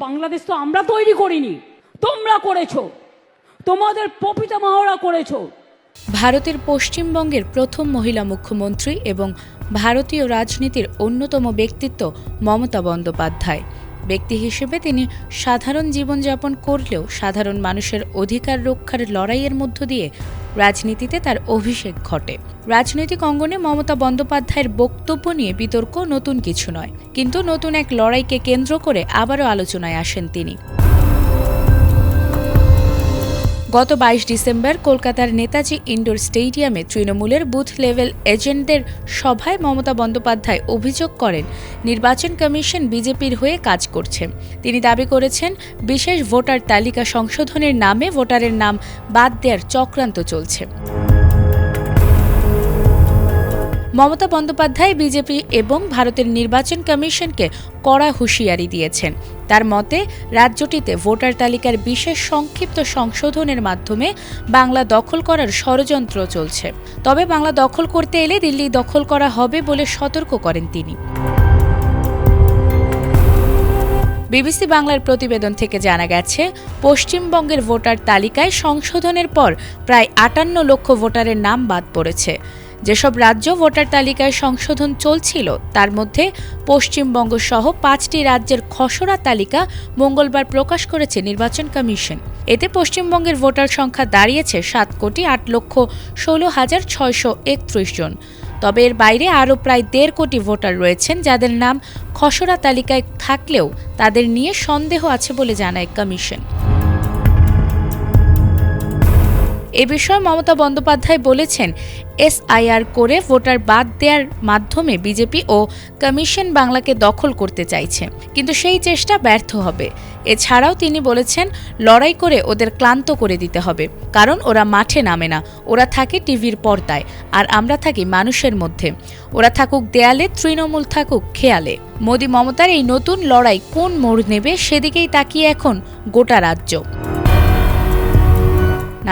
বাংলাদেশ তো আমরা তৈরি করিনি, তোমরা করেছো, তোমাদের প্রপিতামহরা করেছো। ভারতের পশ্চিমবঙ্গের প্রথম মহিলা মুখ্যমন্ত্রী এবং ভারতীয় রাজনীতির অন্যতম ব্যক্তিত্ব মমতা বন্দ্যোপাধ্যায়। ব্যক্তি হিসেবে তিনি সাধারণ জীবনযাপন করলেও সাধারণ মানুষের অধিকার রক্ষার লড়াইয়ের মধ্য দিয়ে রাজনীতিতে তার অভিষেক ঘটে। রাজনৈতিক অঙ্গনে মমতা বন্দ্যোপাধ্যায়ের বক্তব্য নিয়ে বিতর্ক নতুন কিছু নয়, কিন্তু নতুন এক লড়াইকে কেন্দ্র করে আবারও আলোচনায় আসেন তিনি। গত 22 ডিসেম্বর কলকাতার নেতাজি ইনডোর স্টেডিয়ামে তৃণমূলের বুথ লেভেল এজেন্টদের সভায় মমতা বন্দ্যোপাধ্যায় অভিযোগ করেন নির্বাচন কমিশন বিজেপির হয়ে কাজ করছে। তিনি দাবি করেছেন বিশেষ ভোটার তালিকা সংশোধনের নামে ভোটারের নাম বাদ দেওয়ার চক্রান্ত চলছে। মমতা বন্দ্যোপাধ্যায় বিজেপি এবং ভারতের নির্বাচন কমিশনকে কড়া হুঁশিয়ারি দিয়েছেন। তার মতে রাজ্যটিতে ভোটার তালিকার বিশেষ সংক্ষিপ্ত সংশোধনের মাধ্যমে বাংলা দখল করার ষড়যন্ত্র চলছে। তবে বাংলা দখল করতে এলে দিল্লি দখল করা হবে বলে সতর্ক করেন তিনি। বিবিসি বাংলার প্রতিবেদন থেকে জানা গেছে, পশ্চিমবঙ্গের ভোটার তালিকায় সংশোধনের পর প্রায় 58 লক্ষ ভোটারের নাম বাদ পড়েছে। যেসব রাজ্য ভোটার তালিকায় সংশোধন চলছিল তার মধ্যে পশ্চিমবঙ্গ সহ 5টি রাজ্যের খসড়া তালিকা মঙ্গলবার প্রকাশ করেছে নির্বাচন কমিশন। এতে পশ্চিমবঙ্গের ভোটার সংখ্যা দাঁড়িয়েছে 7,08,16,631 জন। তবে এর বাইরে আরও প্রায় 1.5 কোটি ভোটার রয়েছেন যাদের নাম খসড়া তালিকায় থাকলেও তাদের নিয়ে সন্দেহ আছে বলে জানায় কমিশন। এ বিষয়ে মমতা বন্দ্যোপাধ্যায় বলেছেন, এসআইআর করে ভোটার বাদ দেওয়ার মাধ্যমে বিজেপি ও কমিশন বাংলাকে দখল করতে চাইছে, কিন্তু সেই চেষ্টা ব্যর্থ হবে। এছাড়াও তিনি বলেছেন, লড়াই করে ওদের ক্লান্ত করে দিতে হবে, কারণ ওরা মাঠে নামে না, ওরা থাকে টিভির পর্দায়, আর আমরা থাকি মানুষের মধ্যে। ওরা থাকুক দেয়ালে, তৃণমূল থাকুক খেয়ালে। মোদি মমতার এই নতুন লড়াই কোন মোড় নেবে সেদিকেই তাকিয়ে এখন গোটা রাজ্য।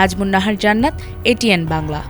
নাজমুন নাহার জান্নাত, এটিএন বাংলা।